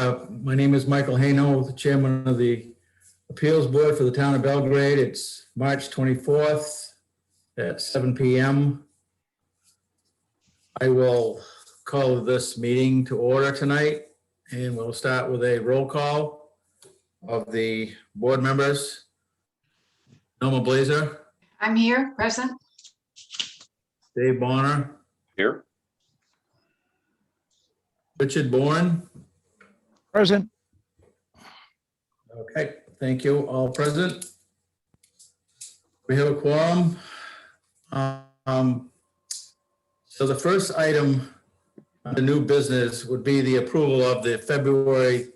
My name is Michael Hayno, the chairman of the Appeals Board for the Town of Belgrade. It's March 24th at 7 p.m. I will call this meeting to order tonight, and we'll start with a roll call of the board members. Norma Blazer, I'm here, present. Dave Bonner, Here. Richard Bourne. Present. Okay, thank you. All present. We have a quorum. So the first item on the new business would be the approval of the February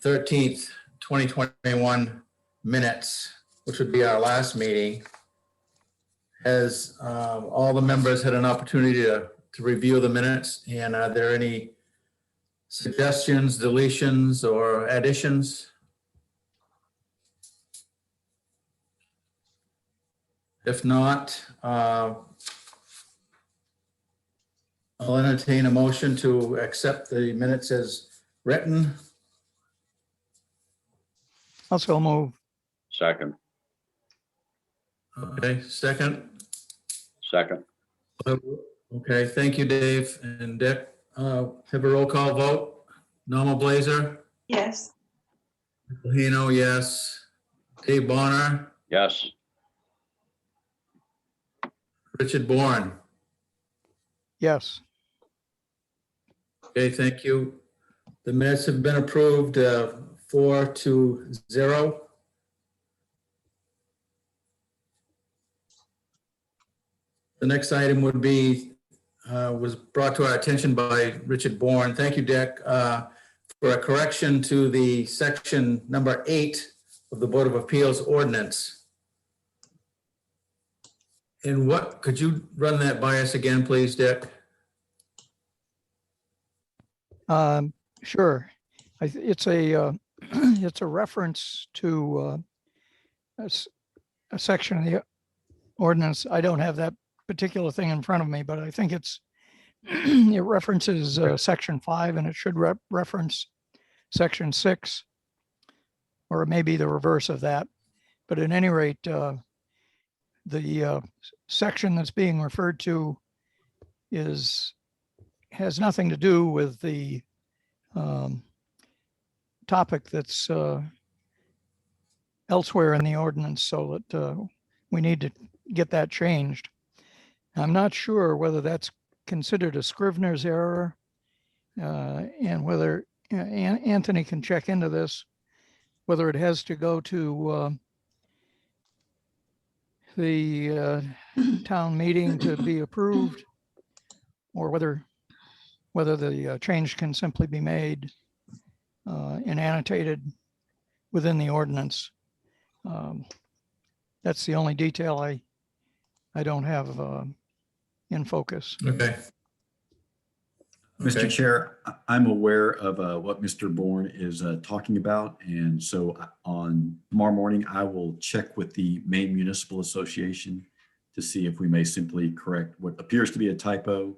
13th, 2021 minutes, which would be our last meeting. As all the members had an opportunity to review the minutes, and are there any suggestions, deletions, or additions? If not, I'll entertain a motion to accept the minutes as written. Also move. Second. Okay, second. Second. Okay, thank you, Dave and Dick. Have a roll call vote. Norma Blazer, Yes. Hino, yes. Dave Bonner, Yes. Richard Bourne. Yes. Okay, thank you. The minutes have been approved, 4-0. The next item would be, was brought to our attention by Richard Bourne. Thank you, Dick, for a correction to the section number 8 of the Board of Appeals ordinance. And what, could you run that by us again, please, Dick? Sure. It's a it's a reference to a section of the ordinance. I don't have that particular thing in front of me, but I think it's it references section 5, and it should reference section 6, or maybe the reverse of that. But at any rate, the section that's being referred to has nothing to do with the topic that's elsewhere in the ordinance, so that we need to get that changed. I'm not sure whether that's considered a Scrivener's error, and whether Anthony can check into this, whether it has to go to the town meeting to be approved, or whether the change can simply be made and annotated within the ordinance. That's the only detail I don't have in focus. Okay. Mr. Okay. Chair, I'm aware of what Mr. Bourne is talking about. And so on tomorrow morning, I will check with the Maine Municipal Association to see if we may simply correct what appears to be a typo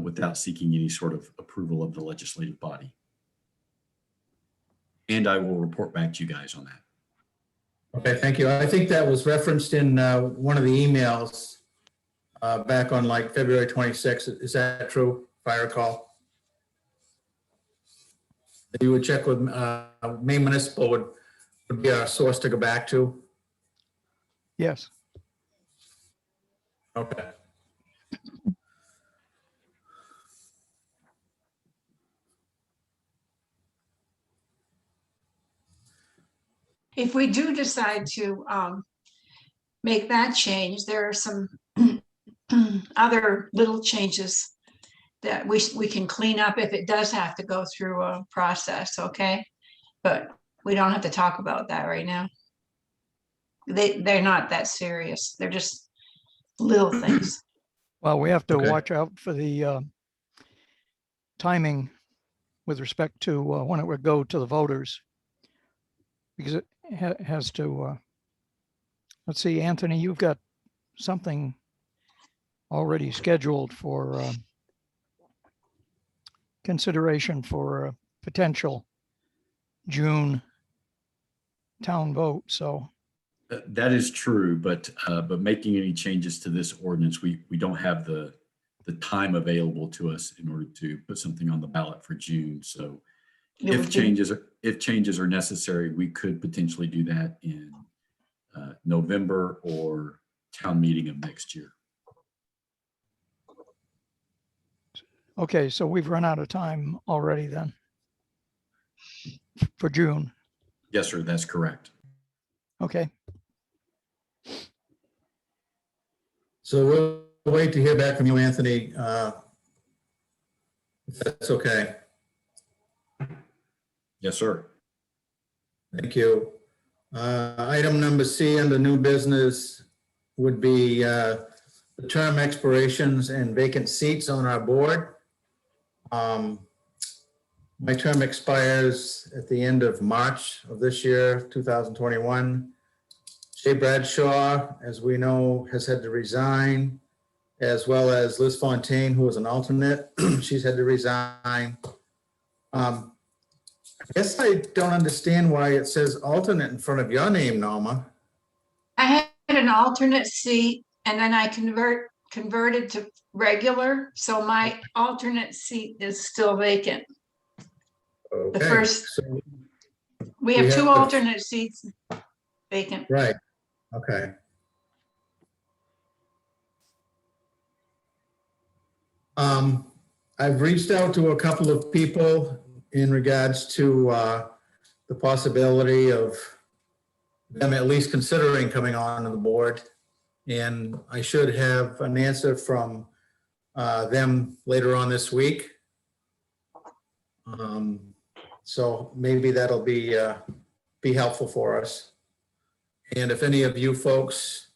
without seeking any sort of approval of the legislative body. And I will report back to you guys on that. Okay, thank you. I think that was referenced in one of the emails back on like February 26th. Is that true, if I recall? You would check with Maine Municipal would be our source to go back to? Yes. Okay. If we do decide to make that change, there are some other little changes that we can clean up if it does have to go through a process, okay? But we don't have to talk about that right now. They're not that serious. They're just little things. Well, we have to Okay. watch out for the timing with respect to when it would go to the voters, because it has to, let's see, Anthony, you've got something already scheduled for consideration for potential June town vote, so, That is true, but making any changes to this ordinance, we don't have the time available to us in order to put something on the ballot for June. So It would be- if changes are necessary, we could potentially do that in November or town meeting of next year. okay, so we've run out of time already then for June. Yes, sir, that's correct. Okay, So we'll wait to hear back from you, Anthony. If that's okay. Yes, sir. Thank you. Item number C under new business would be the term expirations and vacant seats on our board. My term expires at the end of March of this year, 2021. Jay Bradshaw, as we know, has had to resign, as well as Liz Fontaine, who was an alternate. She's had to resign. I guess I don't understand why it says alternate in front of your name, Norma. I had an alternate seat and then I converted to regular, so my alternate seat is still vacant. Okay, first- so- We have We two have the- alternate seats vacant. Right, okay. I've reached out to a couple of people in regards to the possibility of them at least considering coming on to the board. And I should have an answer from them later on this week. So maybe that'll be helpful for us. And if any of you folks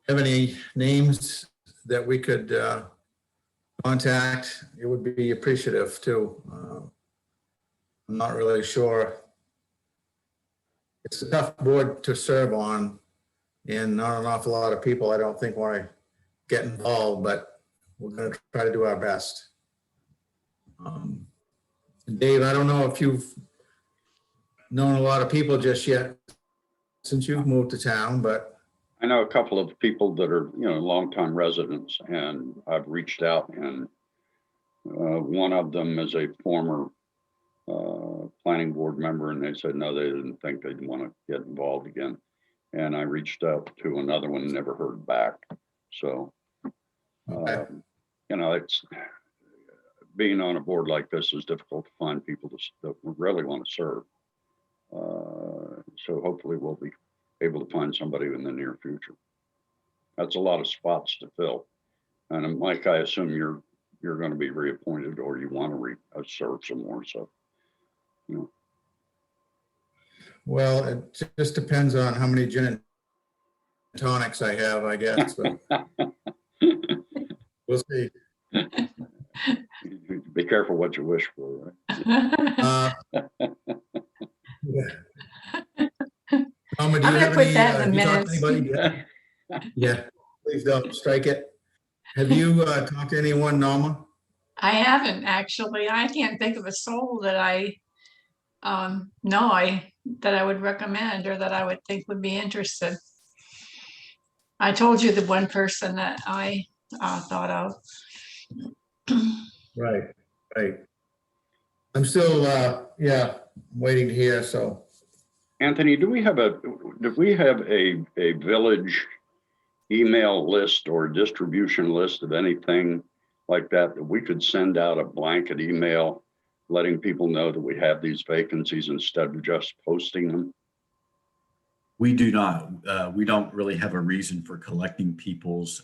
have any names that we could contact, it would be appreciative too. I'm not really sure. It's a tough board to serve on, and not an awful lot of people, I don't think, want to get involved, but we're going to try to do our best. And Dave, I don't know if you've known a lot of people just yet since you've moved to town, but I know a couple of people that are, longtime residents, and I've reached out, and one of them is a former planning board member, and they said no, they didn't think they'd want to get involved again. And I reached out to another one, never heard back. So, okay. It's being on a board like this is difficult to find people that really want to serve. So hopefully we'll be able to find somebody in the near future. That's a lot of spots to fill. And Mike, I assume you're going to be reappointed, or you want to serve some more. So, Well, it just depends on how many gin and tonics I have, I guess, but we'll see. Be careful what you wish for, right? Yeah. Norma, do I'm you gonna have put any, that in the have you talked to minutes. anybody yet? Yeah, please don't strike it. Have you talked to anyone, Norma? I haven't actually. I can't think of a soul that I that I would recommend or that I would think would be interested. I told you the one person that I thought of. Right, right. I'm still, waiting to hear, so. Anthony, do we have a village email list or distribution list of anything like that we could send out a blanket email letting people know that we have these vacancies instead of just posting them? We do not. We don't really have a reason for collecting people's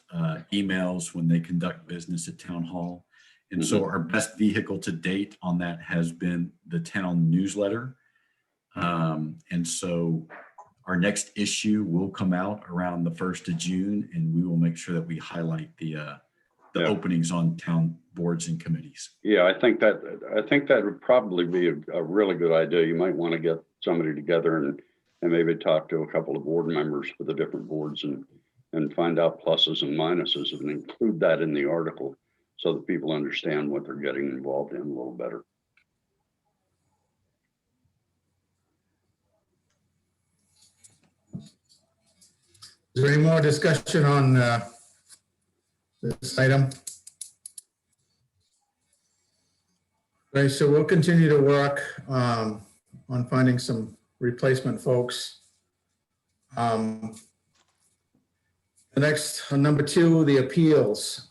emails when they conduct business at town hall. And so our best vehicle to date on that has been the town newsletter. And so our next issue will come out around the 1st of June, and we will make sure that we highlight the openings on town boards and committees. Yeah, I think that would probably be a really good idea. You might want to get somebody together and maybe talk to a couple of board members for the different boards and find out pluses and minuses and include that in the article so that people understand what they're getting involved in a little better. Is there any more discussion on this item? Okay, so we'll continue to work on finding some replacement folks. The next, number 2, the appeals.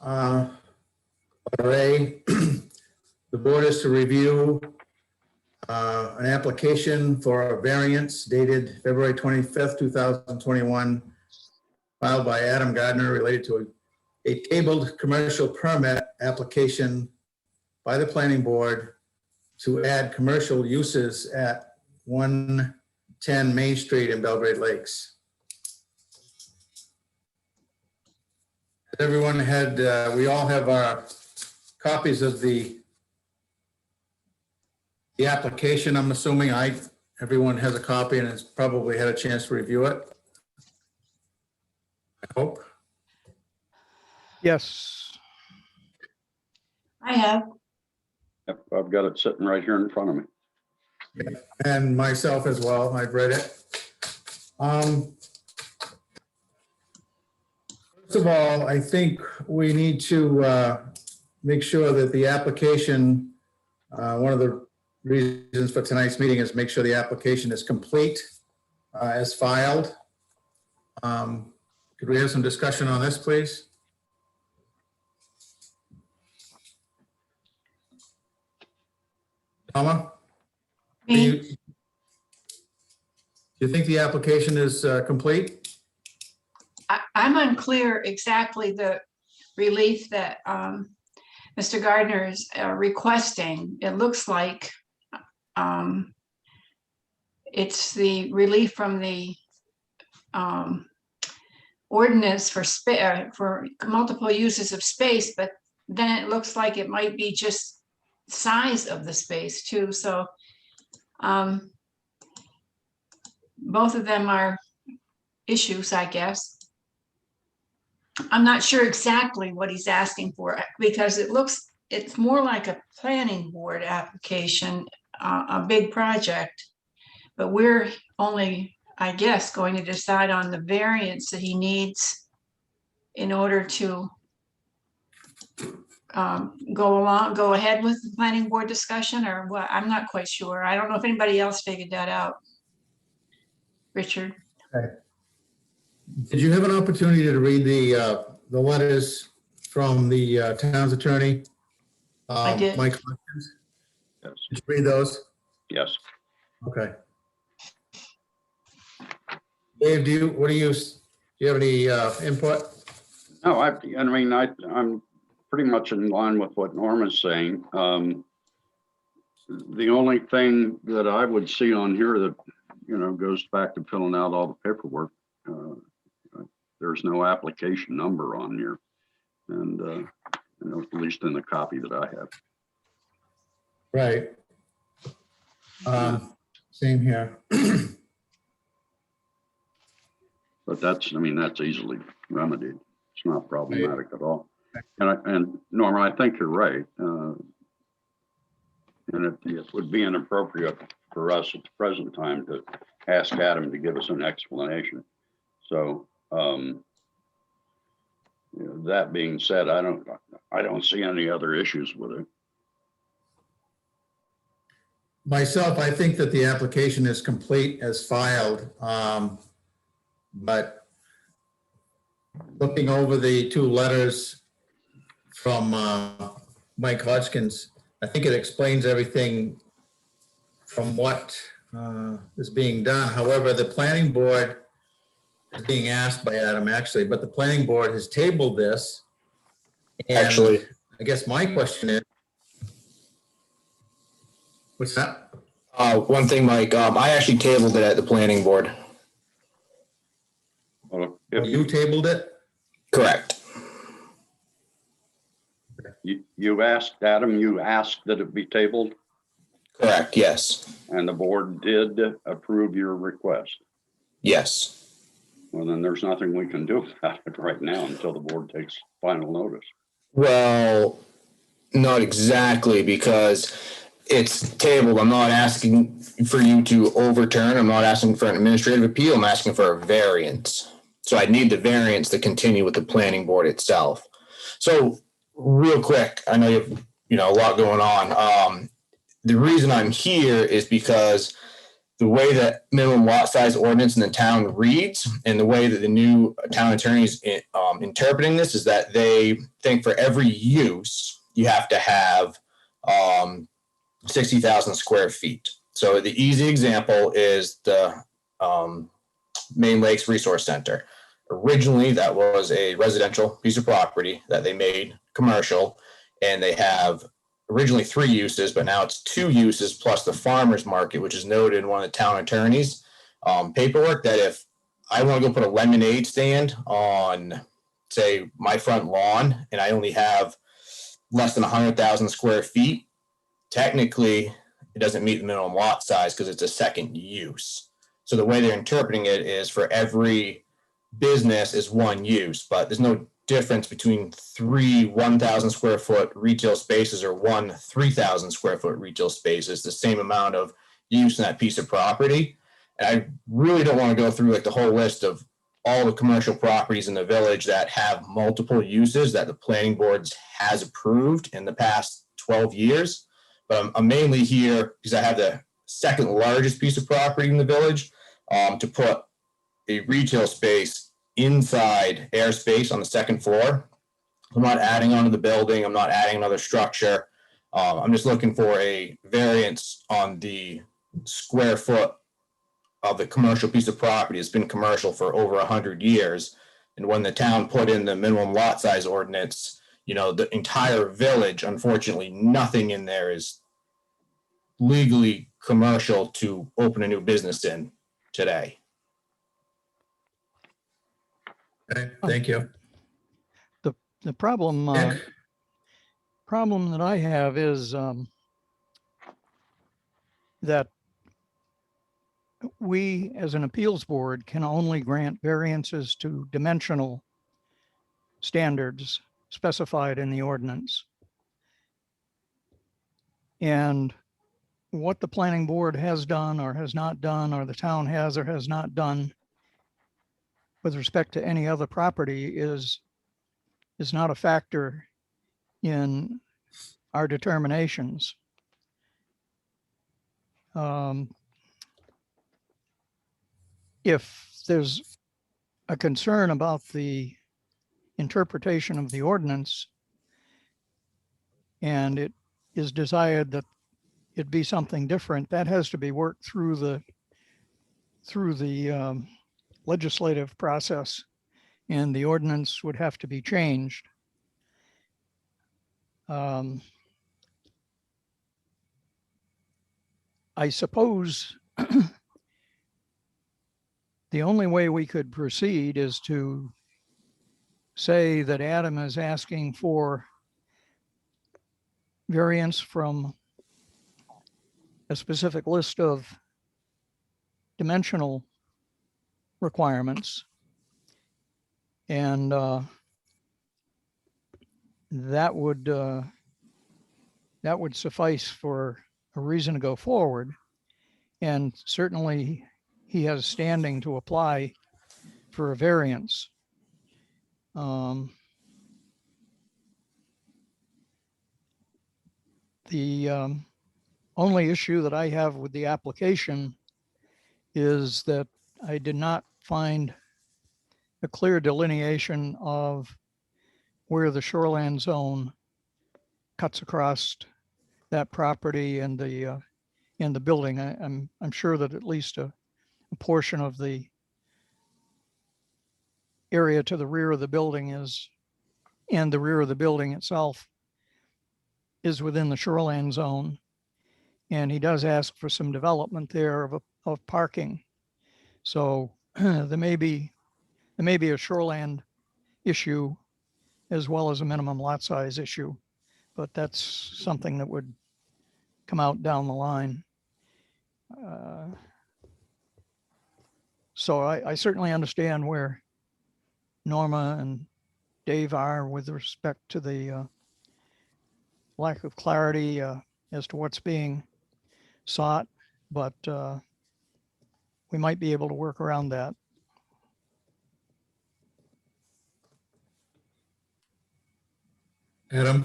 Ray, the board is to review an application for a variance dated February 25th, 2021, filed by Adam Gardner related to a tabled commercial permit application by the planning board to add commercial uses at 110 Main Street in Belgrade Lakes. Everyone had, we all have our copies of the application. I'm assuming everyone has a copy and has probably had a chance to review it. I hope. Yes. I have. Yep, I've got it sitting right here in front of me. And myself as well. I've read it. First of all, I think we need to make sure that the application, one of the reasons for tonight's meeting is make sure the application is complete as filed. Could we have some discussion on this, please? Thelma? Do Me, you think the application is complete? I'm unclear exactly the relief that Mr. Gardner is requesting. It looks like it's the relief from the ordinance for multiple uses of space, but then it looks like it might be just size of the space too. So both of them are issues, I guess. I'm not sure exactly what he's asking for because it's more like a planning board application, a big project, but we're only, I guess, going to decide on the variance that he needs in order to go ahead with the planning board discussion or what. I'm not quite sure. I don't know if anybody else figured that out. Richard? Did you have an opportunity to read the letters from the town's attorney? I did. Mike Hopkins? Yes. Did you read those? Yes. Okay. Dave, do you have any input? No, I'm pretty much in line with what Norma's saying. The only thing that I would see on here that, goes back to filling out all the paperwork, there's no application number on here. And, at least in the copy that I have. Right. Same here. But that's easily remedied. It's not problematic at all. And Norma, I think you're right. And it would be inappropriate for us at the present time to ask Adam to give us an explanation. So that being said, I don't see any other issues with it. Myself, I think that the application is complete as filed. But looking over the 2 letters from Mike Hodgkins, I think it explains everything from what is being done. However, the planning board is being asked by Adam actually, but the planning board has tabled this. And Actually, I guess my question is, what's that? one thing, Mike, I actually tabled it at the planning board. Well, if You tabled it? Correct. you asked Adam, you asked that it be tabled, Correct. Yes. and the board did approve your request. Yes. Well, then there's nothing we can do about it right now until the board takes final notice. Well, not exactly, because it's tabled. I'm not asking for you to overturn. I'm not asking for an administrative appeal. I'm asking for a variance. So I need the variance to continue with the planning board itself. So real quick, I know you have a lot going on. The reason I'm here is because the way that minimum lot size ordinance in the town reads and the way that the new town attorney is interpreting this is that they think for every use, you have to have 60,000 square feet. So the easy example is the Main Lakes Resource Center. Originally, that was a residential piece of property that they made commercial, and they have originally 3 uses, but now it's 2 uses plus the farmer's market, which is noted in one of the town attorney's paperwork that if I want to go put a lemonade stand on, say, my front lawn, and I only have less than 100,000 square feet, technically it doesn't meet the minimum lot size because it's a second use. So the way they're interpreting it is for every business is 1 use, but there's no difference between 3 1,000 square foot retail spaces or 1 3,000 square foot retail space. It's the same amount of use in that piece of property. And I really don't want to go through like the whole list of all the commercial properties in the village that have multiple uses that the planning boards has approved in the past 12 years. But I'm mainly here because I have the second largest piece of property in the village to put a retail space inside airspace on the second floor. I'm not adding onto the building. I'm not adding another structure. I'm just looking for a variance on the square foot of the commercial piece of property. It's been commercial for over 100 years. And when the town put in the minimum lot size ordinance, the entire village, unfortunately, nothing in there is legally commercial to open a new business in today. Okay, thank you. The problem, Nick? problem that I have is that we, as an appeals board, can only grant variances to dimensional standards specified in the ordinance. And what the planning board has done or has not done, or the town has or has not done with respect to any other property is not a factor in our determinations. If there's a concern about the interpretation of the ordinance and it is desired that it be something different, that has to be worked through the legislative process, and the ordinance would have to be changed. I suppose the only way we could proceed is to say that Adam is asking for variance from a specific list of dimensional requirements. And that would suffice for a reason to go forward. And certainly he has standing to apply for a variance. The only issue that I have with the application is that I did not find a clear delineation of where the shoreland zone cuts across that property and the building. I'm sure that at least a portion of the area to the rear of the building and the rear of the building itself is within the shoreland zone. And he does ask for some development there of parking. So there may be a shoreland issue as well as a minimum lot size issue, but that's something that would come out down the line. So I certainly understand where Norma and Dave are with respect to the lack of clarity as to what's being sought, but we might be able to work around that. Adam?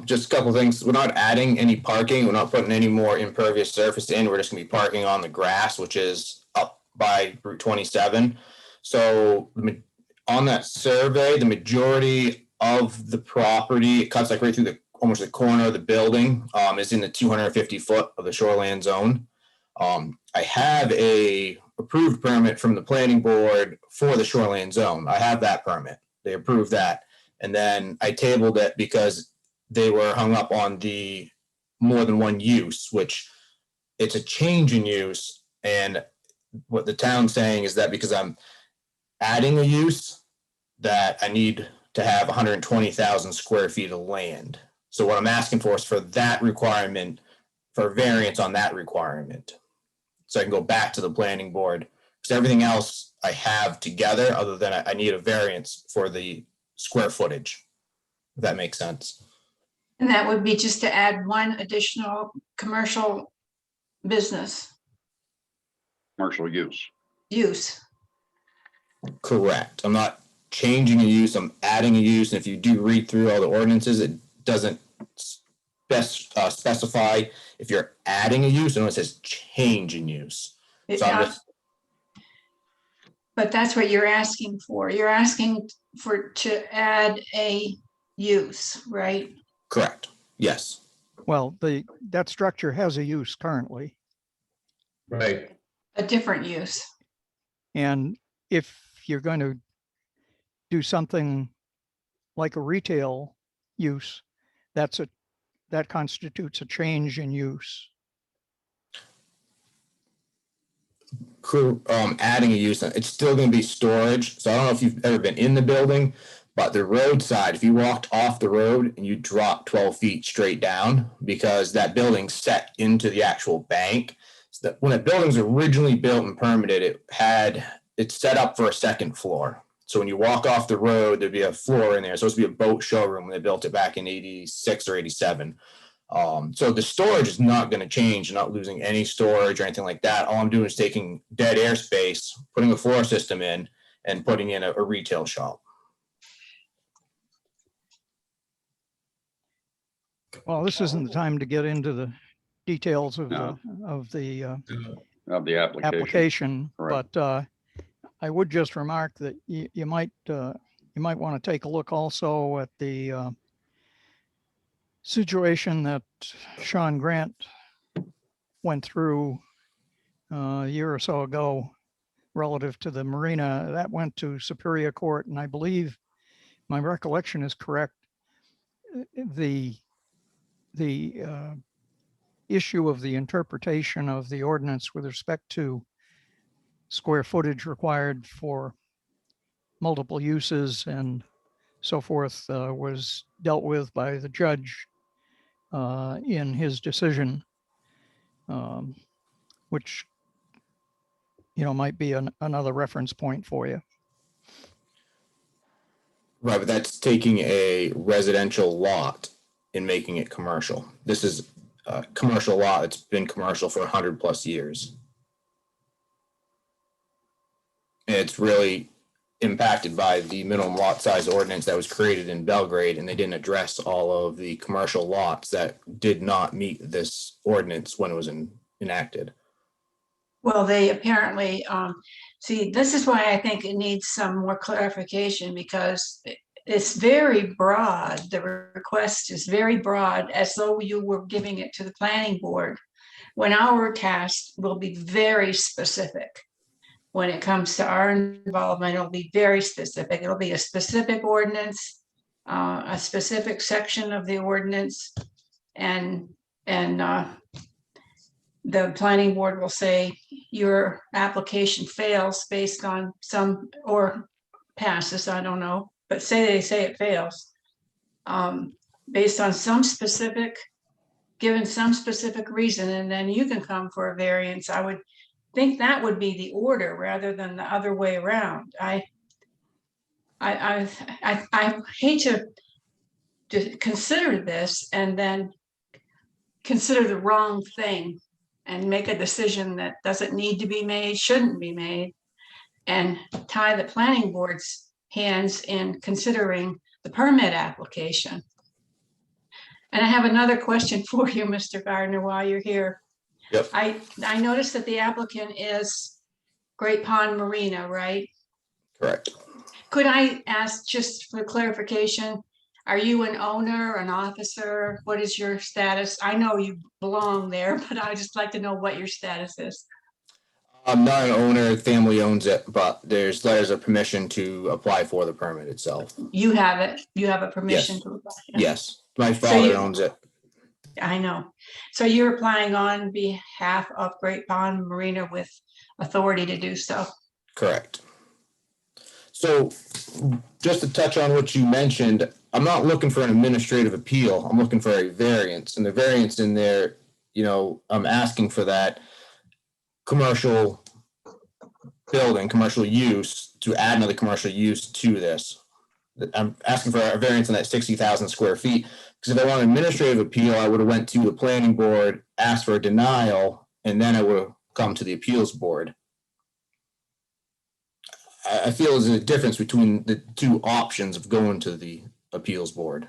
Just a couple things. We're not adding any parking. We're not putting any more impervious surface in. We're just gonna be parking on the grass, which is up by Route 27. So on that survey, the majority of the property, it cuts like right through almost the corner of the building, is in the 250 foot of the shoreline zone. I have a approved permit from the planning board for the shoreline zone. I have that permit. They approved that. And then I tabled it because they were hung up on the more than one use, which it's a change in use. And what the town's saying is that because I'm adding a use, that I need to have 120,000 square feet of land. So what I'm asking for is for that requirement, for variance on that requirement. So I can go back to the planning board, because everything else I have together, other than I need a variance for the square footage, if that makes sense. And that would be just to add one additional commercial business Commercial use. use. Correct. I'm not changing a use, I'm adding a use. And if you do read through all the ordinances, it doesn't specify if you're adding a use, and it says change in use. So I'm just, But that's what you're asking for. You're asking to add a use, right? correct. Yes. Well, that structure has a use currently. Right. A different use. And if you're going to do something like a retail use, that constitutes a change in use. Adding a use, it's still going to be storage. So I don't know if you've ever been in the building, but the roadside, if you walked off the road and you drop 12 feet straight down, because that building's set into the actual bank. So that when a building's originally built and permitted, it's set up for a second floor. So when you walk off the road, there'd be a floor in there. It's supposed to be a boat showroom when they built it back in 86 or 87. So the storage is not going to change, not losing any storage or anything like that. All I'm doing is taking dead air space, putting a floor system in, and putting in a retail shop. Well, this isn't the time to get into the details of No. the Of the application. application, Correct. but I would just remark that you might want to take a look also at the situation that Sean Grant went through a year or so ago relative to the marina. That went to Superior Court, and I believe my recollection is correct. The issue of the interpretation of the ordinance with respect to square footage required for multiple uses and so forth was dealt with by the judge in his decision, which might be another reference point for you. Right, but that's taking a residential lot and making it commercial. This is a commercial lot that's been commercial for 100+ years. And it's really impacted by the minimum lot size ordinance that was created in Belgrade, and they didn't address all of the commercial lots that did not meet this ordinance when it was enacted. Well, they apparently, see, this is why I think it needs some more clarification, because it's very broad. The request is very broad, as though you were giving it to the planning board, when our task will be very specific. When it comes to our involvement, it'll be very specific. It'll be a specific ordinance, a specific section of the ordinance, and the planning board will say your application fails based on some, or passes, I don't know, but they say it fails based on some specific, given some specific reason, and then you can come for a variance. I would think that would be the order rather than the other way around. I hate to consider this and then consider the wrong thing and make a decision that doesn't need to be made, shouldn't be made, and tie the planning board's hands in considering the permit application. And I have another question for you, Mr. Gardner, while you're here. Yep. I noticed that the applicant is Great Pond Marina, right? Correct. Could I ask just for clarification, are you an owner, an officer? What is your status? I know you belong there, but I'd just like to know what your status is. I'm not an owner, family owns it, but there's letters of permission to apply for the permit itself. You have it, you have a permission Yes. to apply. Yes, my father you- owns it. I know. So you're applying on behalf of Great Pond Marina with authority to do so. Correct. So just to touch on what you mentioned, I'm not looking for an administrative appeal. I'm looking for a variance, and the variance in there, I'm asking for that commercial building, commercial use, to add another commercial use to this. I'm asking for a variance on that 60,000 square feet, because if I want an administrative appeal, I would have went to the planning board, asked for a denial, and then I would have come to the appeals board. I feel there's a difference between the two options of going to the appeals board.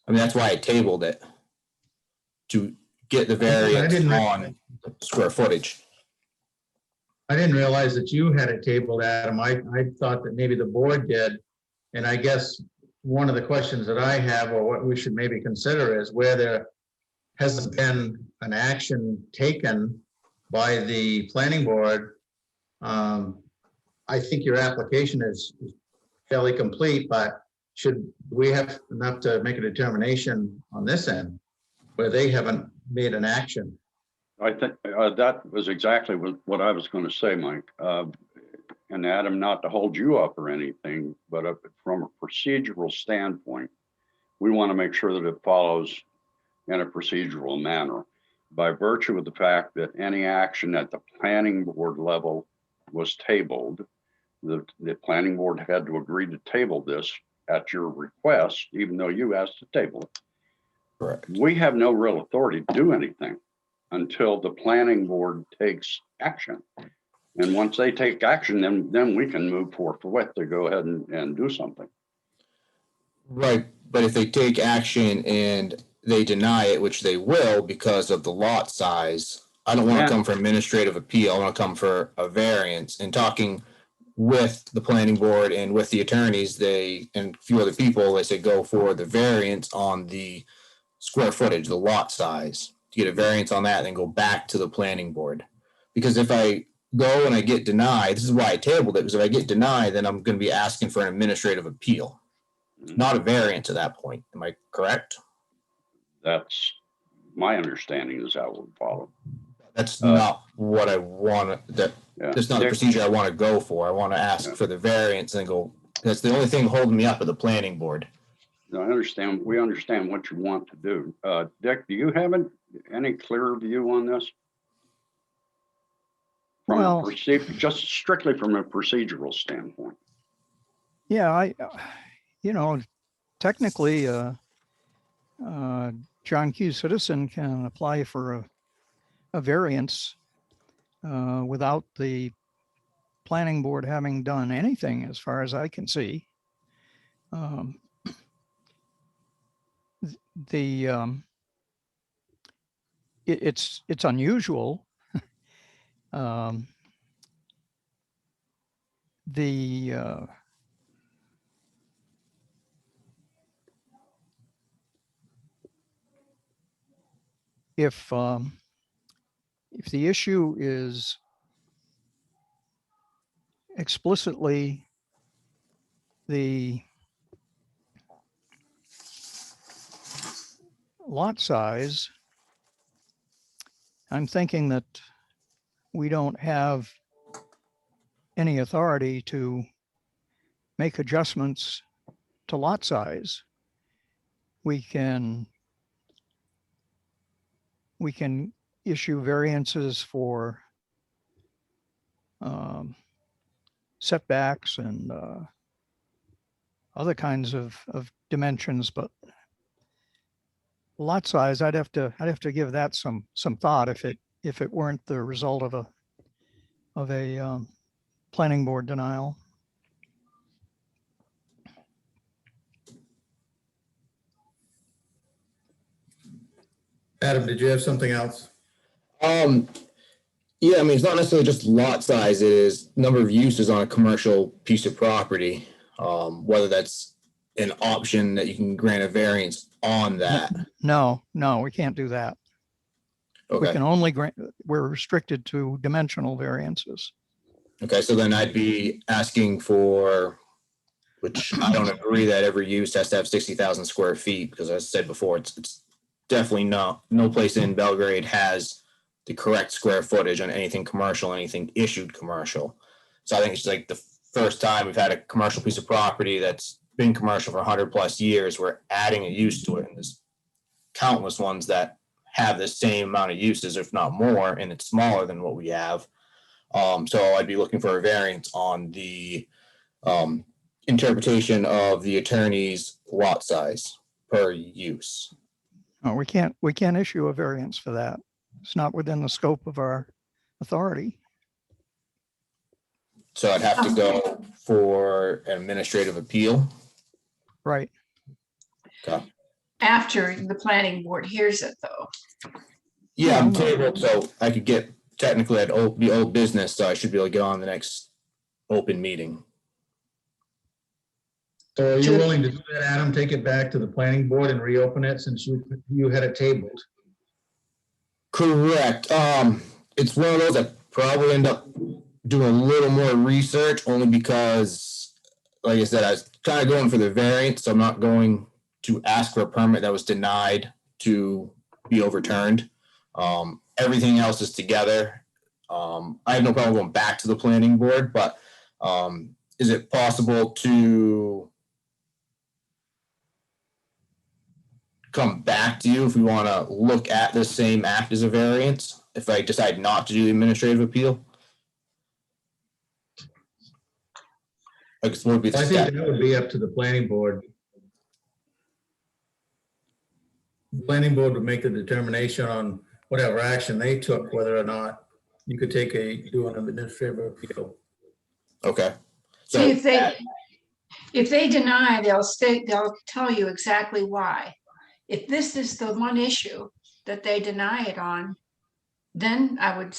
I mean, that's why I tabled it, to get the variance on square footage. I didn't realize that you had it tabled, Adam. I thought that maybe the board did. And I guess one of the questions that I have, or what we should maybe consider, is where there hasn't been an action taken by the planning board. I think your application is fairly complete, but should we have enough to make a determination on this end where they haven't made an action? I think that was exactly what I was going to say, Mike. And Adam, not to hold you up or anything, but from a procedural standpoint, we want to make sure that it follows in a procedural manner. By virtue of the fact that any action at the planning board level was tabled, the planning board had to agree to table this at your request, even though you asked to table it. Correct. We have no real authority to do anything until the planning board takes action. And once they take action, then we can move forward to go ahead and do something. Right, but if they take action and they deny it, which they will because of the lot size, I don't want to come for administrative appeal. I want to come for a variance. And talking with the planning board and with the attorneys, and a few other people, they say go for the variance on the square footage, the lot size, to get a variance on that, and then go back to the planning board. Because if I go and I get denied, this is why I tabled it, because if I get denied, then I'm going to be asking for an administrative appeal, not a variance at that point. Am I correct? That's my understanding is how it would follow. That's not what I want. That's not the procedure I want to go for. I want to ask for the variance and go. That's the only thing holding me up at the planning board. I understand. We understand what you want to do. Dick, do you have any clearer view on this? From just strictly from a procedural standpoint. Yeah, technically, John Q. Citizen can apply for a variance without the planning board having done anything, as far as I can see. It's unusual. If the issue is explicitly the lot size, I'm thinking that we don't have any authority to make adjustments to lot size. We can issue variances for setbacks and other kinds of dimensions, but lot size, I'd have to give that some thought if it weren't the result of a planning board denial. Adam, did you have something else? Yeah, I mean, it's not necessarily just lot size, it is number of uses on a commercial piece of property. Whether that's an option that you can grant a variance on that. No, we can't do that. We Okay, can only grant, we're restricted to dimensional variances. okay, so then I'd be asking for, which I don't agree that every use has to have 60,000 square feet, because as I said before, it's definitely no place in Belgrade has the correct square footage on anything commercial, anything issued commercial. So I think it's like the first time we've had a commercial piece of property that's been commercial for 100+ years. We're adding a use to it, and there's countless ones that have the same amount of uses, if not more, and it's smaller than what we have. So I'd be looking for a variance on the interpretation of the attorney's lot size per use. No, we can't issue a variance for that. It's not within the scope of our authority. So I'd have to go for an administrative appeal. Right. Okay. After the planning board hears it though. Yeah, I'm tabled, so I could get technically at the old business, so I should be able to get on the next open meeting. So are you willing to do that, Adam? Take it back to the planning board and reopen it since you had it tabled? Correct. It's one of those I probably end up doing a little more research, only because, like I said, I was kind of going for the variance, so I'm not going to ask for a permit that was denied to be overturned. Everything else is together. I have no problem going back to the planning board, but is it possible to come back to you if we want to look at the same act as a variance if I decide not to do the administrative appeal? Like, what would be the I step? think that would be up to the planning board. The planning board would make the determination on whatever action they took, whether or not you could do an administrative appeal. Okay. See, So if they deny, they'll tell you exactly why. If this is the one issue that they deny it on, then I would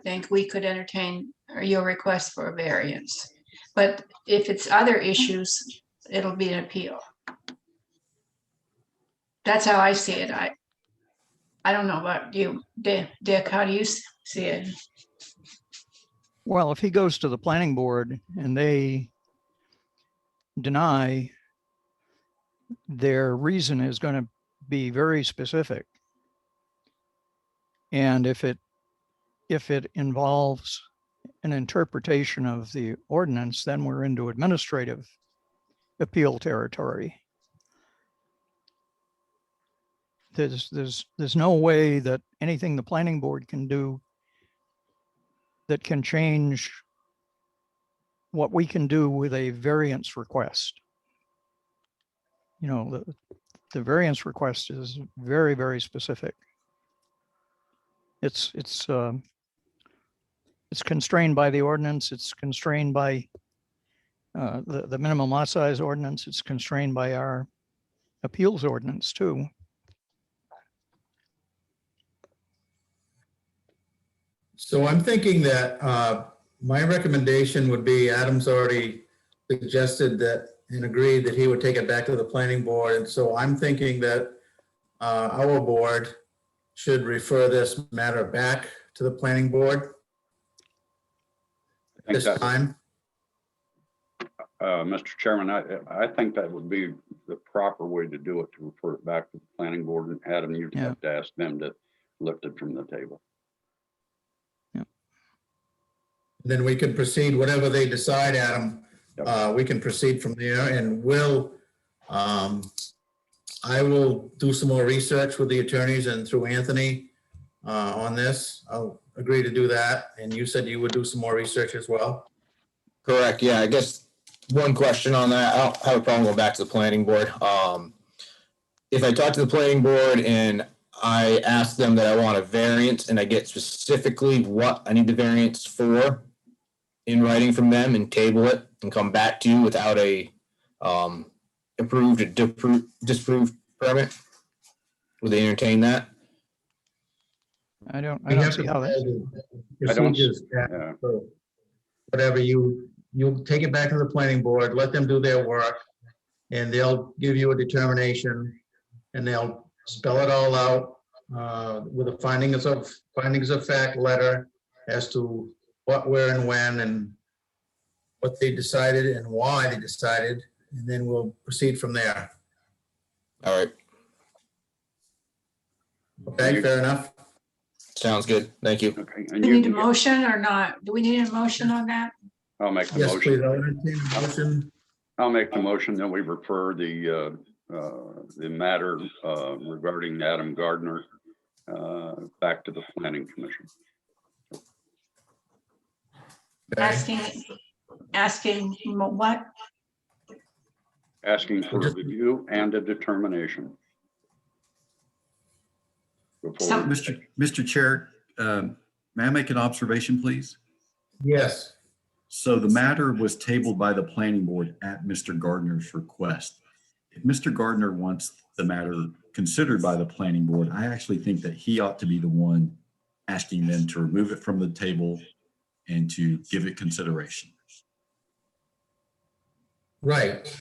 think we could entertain your request for a variance. But if it's other issues, it'll be an appeal. That's how I see it. I don't know about you, Dick, how do you see it? Well, if he goes to the planning board and they deny, their reason is going to be very specific. And if it involves an interpretation of the ordinance, then we're into administrative appeal territory. There's no way that anything the planning board can do that can change what we can do with a variance request. You know, the variance request is very, very specific. It's constrained by the ordinance. It's constrained by the minimum lot size ordinance. It's constrained by our appeals ordinance too. So I'm thinking that my recommendation would be, Adam's already suggested that and agreed that he would take it back to the planning board. And so I'm thinking that our board should refer this matter back to the planning board I think this that, time. Mr. Chairman, I think that would be the proper way to do it, to refer it back to the planning board. And Adam, you'd Yeah. have to ask them to lift it from the table. Then we can proceed, whatever they decide, Adam, Yep. we can proceed from there, and I will do some more research with the attorneys and through Anthony on this. I'll agree to do that. And you said you would do some more research as well? correct. Yeah, I guess one question on that. I don't have a problem going back to the planning board. If I talk to the planning board and I ask them that I want a variance and I get specifically what I need the variance for in writing from them and table it and come back to you without a approved or disproved permit. Would they entertain that? I don't We have see to how that, follow the I don't s- procedures. Yeah. So whatever you take it back to the planning board, let them do their work, and they'll give you a determination, and they'll spell it all out with a findings of fact letter as to what, where, and when, and what they decided and why they decided, and then we'll proceed from there. All right, Okay, fair enough? sounds good. Thank you. Okay. Do And we you need a can get, motion or not? Do we need a motion on that? I'll make the Yes, please, motion. I'll entertain a motion. I'll make the motion that we refer the matter regarding Adam Gardner back to the planning commission. Okay. Asking what? Asking for a Just- review and a determination. Before, Mr. Chair, may I make an observation, please? Yes, So the matter was tabled by the planning board at Mr. Gardner's request. If Mr. Gardner wants the matter considered by the planning board, I actually think that he ought to be the one asking them to remove it from the table and to give it consideration. right.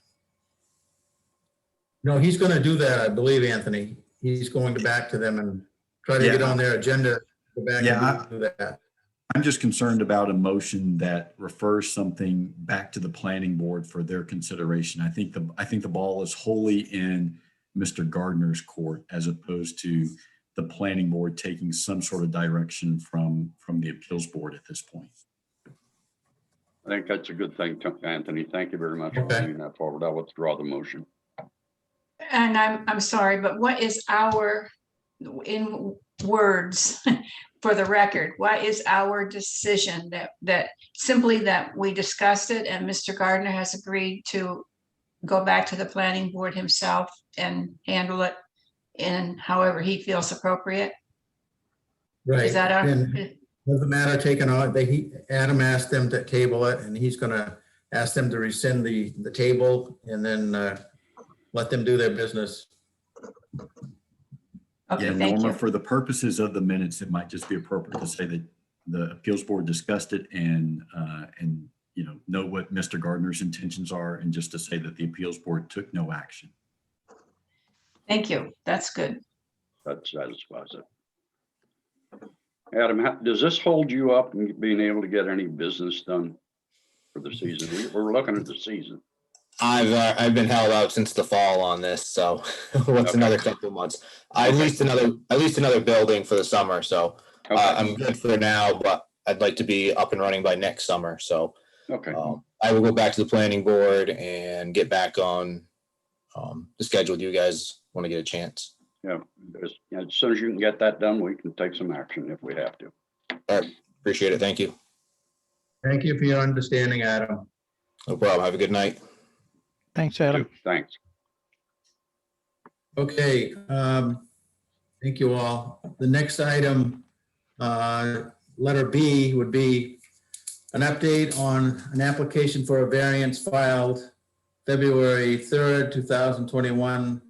No, he's going to do that, I believe, Anthony. He's going to back to them and try to get Yeah. on their agenda, go back Yeah, and do that. I'm just concerned about a motion that refers something back to the planning board for their consideration. I think the ball is wholly in Mr. Gardner's court as opposed to the planning board taking some sort of direction from the appeals board at this point. I think that's a good thing, Anthony. Thank you very much for Okay. bringing that forward. I'll withdraw the motion. And I'm sorry, but what is our, in words, for the record, what is our decision that simply that we discussed it and Mr. Gardner has agreed to go back to the planning board himself and handle it in however he feels appropriate? Right. Is that And our, with the matter taken on, Adam asked them to table it, and he's going to ask them to rescind the table and then let them do their business. okay, Yeah, thank Norma, you. for the purposes of the minutes, it might just be appropriate to say that the appeals board discussed it and know what Mr. Gardner's intentions are, and just to say that the appeals board took no action. Thank you. That's good. That satisfies it. Adam, does this hold you up in being able to get any business done for the season? We're looking at the season. I've been held out since the fall on this, so what's Okay. another couple months? At Okay. least another building for the summer. So Okay, I'm good for now, but I'd like to be up and running by next summer. So okay, I will go back to the planning board and get back on the schedule. You guys want to get a chance? yeah. As soon as you can get that done, we can take some action if we have to. All right, appreciate it. Thank you. Thank you for your understanding, Adam. No problem. Have a good night. thanks, Adam. Thanks. Okay, thank you all. The next item, letter B, would be an update on an application for a variance filed February 3rd, 2021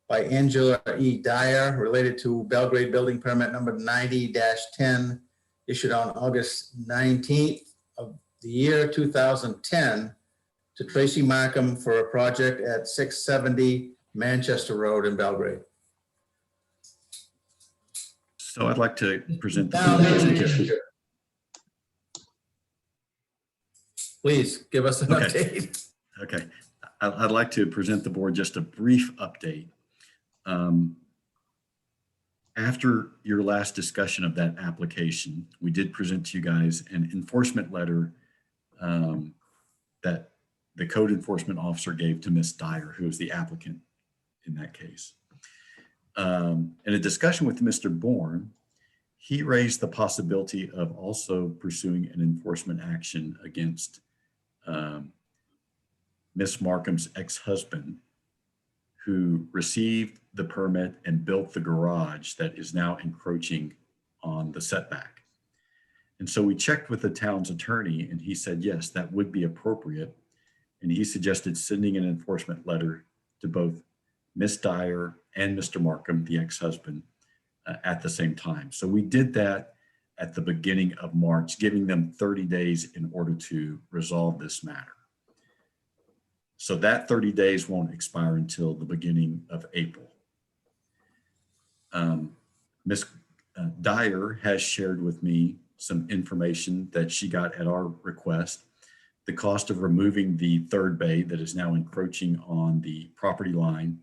by Angela E. Dyer related to Belgrade Building Permit number 90-10 issued on August 19th of the year 2010 to Tracy Markham for a project at 670 Manchester Road in Belgrade. So I'd like to present the Now, board. please give us an Okay. update. Okay, I'd like to present the board just a brief update. After your last discussion of that application, we did present to you guys an enforcement letter that the code enforcement officer gave to Ms. Dyer, who is the applicant in that case. In a discussion with Mr. Bourne, he raised the possibility of also pursuing an enforcement action against Ms. Markham's ex-husband, who received the permit and built the garage that is now encroaching on the setback. And so we checked with the town's attorney, and he said, yes, that would be appropriate. And he suggested sending an enforcement letter to both Ms. Dyer and Mr. Markham, the ex-husband, at the same time. So we did that at the beginning of March, giving them 30 days in order to resolve this matter. So that 30 days won't expire until the beginning of April. Ms. Dyer has shared with me some information that she got at our request. The cost of removing the third bay that is now encroaching on the property line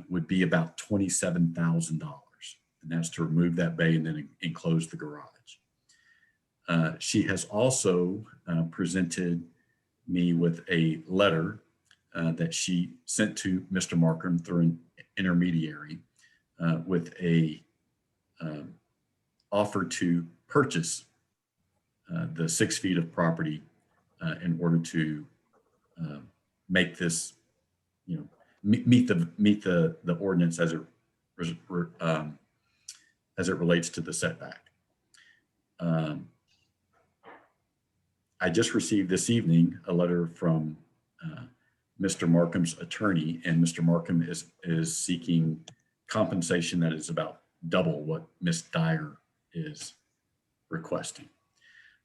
would be about $27,000. And that's to remove that bay and then enclose the garage. She has also presented me with a letter that she sent to Mr. Markham through an intermediary with a offer to purchase the 6 feet of property in order to make this, meet the ordinance as it relates to the setback. I just received this evening a letter from Mr. Markham's attorney, and Mr. Markham is seeking compensation that is about double what Ms. Dyer is requesting.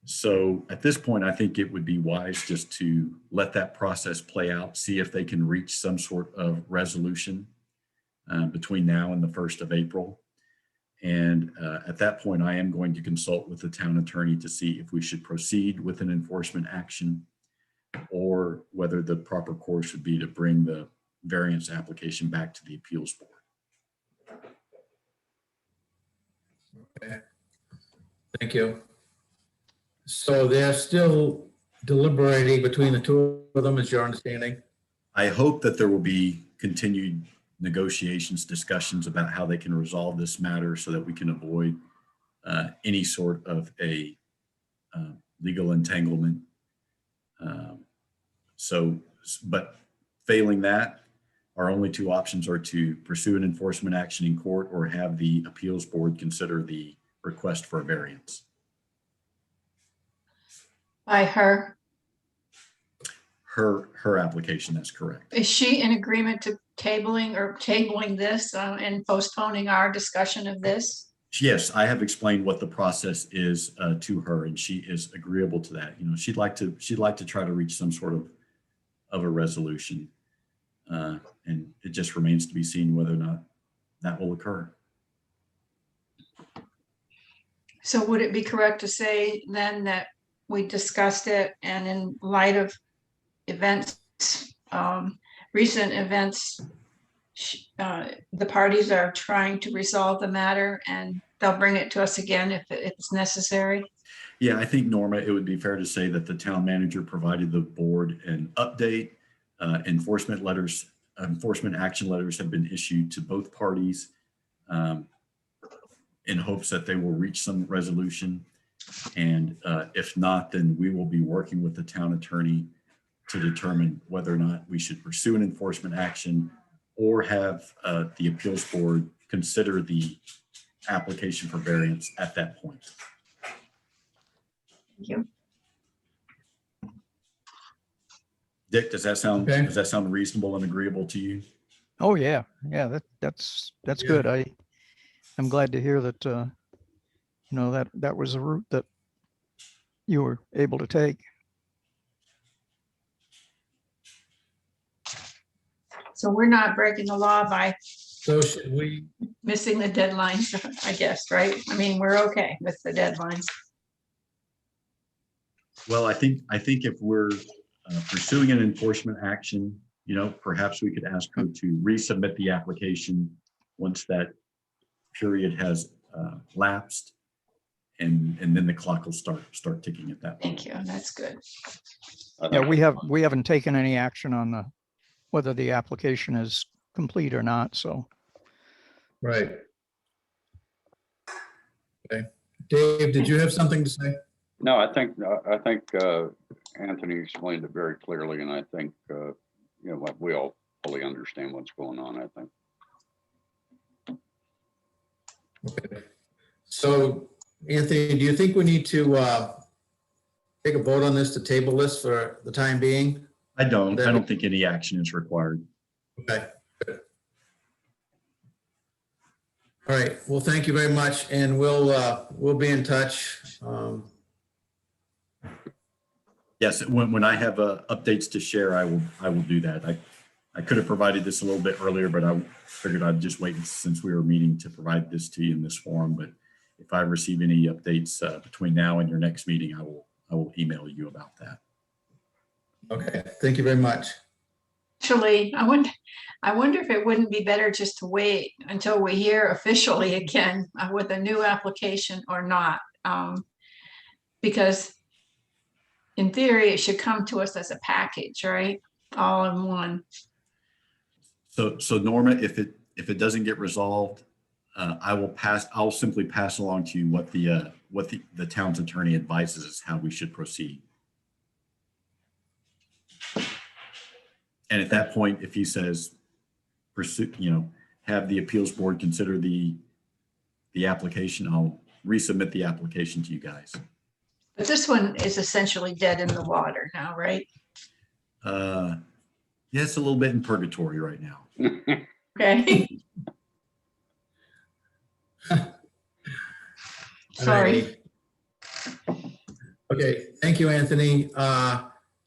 So at this point, I think it would be wise just to let that process play out, see if they can reach some sort of resolution between now and the 1st of April. And at that point, I am going to consult with the town attorney to see if we should proceed with an enforcement action or whether the proper course would be to bring the variance application back to the appeals board. Okay. Thank you. So they're still deliberating between the two of them, is your understanding? I hope that there will be continued negotiations, discussions about how they can resolve this matter so that we can avoid any sort of a legal entanglement. But failing that, our only two options are to pursue an enforcement action in court or have the appeals board consider the request for a variance. By her. Her application, that's correct. Is she in agreement to tabling this and postponing our discussion of this? Yes, I have explained what the process is to her, and she is agreeable to that. She'd like to try to reach some sort of a resolution, and it just remains to be seen whether or not that will occur. So would it be correct to say then that we discussed it, and in light of events, recent events, the parties are trying to resolve the matter and they'll bring it to us again if it's necessary? Yeah, I think, Norma, it would be fair to say that the town manager provided the board an update. Enforcement action letters have been issued to both parties in hopes that they will reach some resolution. And if not, then we will be working with the town attorney to determine whether or not we should pursue an enforcement action or have the appeals board consider the application for variance at that point. Thank you. Dick, does that sound Okay. reasonable and agreeable to you? Oh, yeah. Yeah, that's Yeah. good. I'm glad to hear that, that was a route that you were able to take. So we're not breaking the law by So should we, missing the deadlines, I guess, right? I mean, we're okay with the deadlines. Well, I think if we're pursuing an enforcement action, perhaps we could ask her to resubmit the application once that period has lapsed, and then the clock will start ticking at that point. Thank you, that's good. Yeah, we haven't taken any action on whether the application is complete or not, so. right. Okay. Dave, did you have something to say? No, I think Anthony explained it very clearly, and I think, like we all fully understand what's going on, I think. Okay. So Anthony, do you think we need to take a vote on this to table this for the time being? I don't think any action is required. Okay. Good. All right, well, thank you very much, and we'll be in touch. Yes, when I have updates to share, I will do that. I could have provided this a little bit earlier, but I figured I'd just wait since we were meeting to provide this to you in this forum. But if I receive any updates between now and your next meeting, I will email you about that. Okay, thank you very much. Actually, I wonder if it wouldn't be better just to wait until we hear officially again with a new application or not. Because in theory, it should come to us as a package, right? All in one. So Norma, if it doesn't get resolved, I'll simply pass along to you what the town's attorney advises us how we should proceed. And at that point, if he says, pursue, have the appeals board consider the application, I'll resubmit the application to you guys. But this one is essentially dead in the water now, right? Yeah, it's a little bit in purgatory right now. Okay. Sorry. Okay, thank you, Anthony.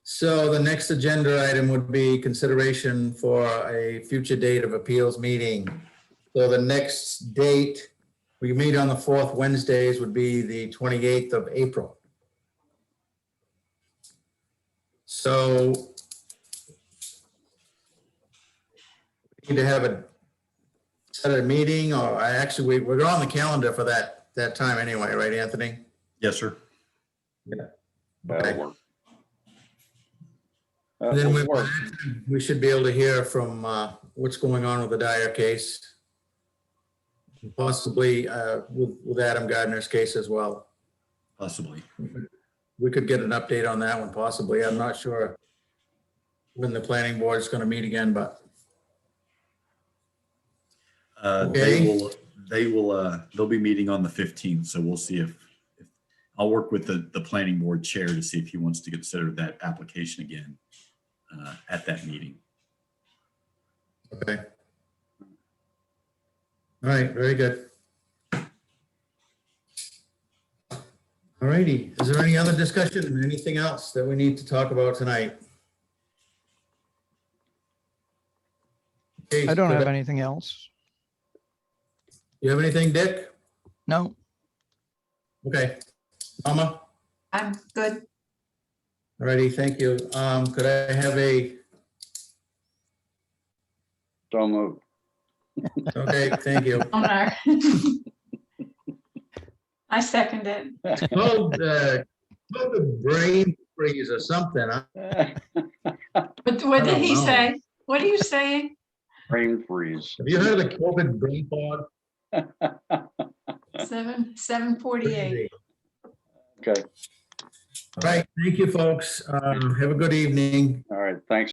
So the next agenda item would be consideration for a future date of appeals meeting. So the next date, we meet on the fourth Wednesdays, would be the 28th of April. So we need to have set a meeting, or we're on the calendar for that time anyway, right, Anthony? Yes, sir. Okay. That'll work. And then That'll work. we should be able to hear from what's going on with the Dyer case. Possibly with Adam Gardner's case as well. Possibly. We could get an update on that one possibly. I'm not sure when the planning board is going to meet again, but. Okay. They'll be meeting on the 15th. So we'll see if I'll work with the planning board chair to see if he wants to consider that application again at that meeting. Okay. All right, very good. All righty, is there any other discussion or anything else that we need to talk about tonight? Okay, I don't have anything else. You have anything, Dick? No, Okay. Mama? I'm good. All righty, thank you. Could I have So moved. okay, thank you. Owner. I second it. The brain freeze or something, huh? What did he know. say? What are you saying? Brain freeze. Have you heard of the COVID brain fog? 7:48. Okay. All right, thank you, folks. Have a good evening. All right. Thanks.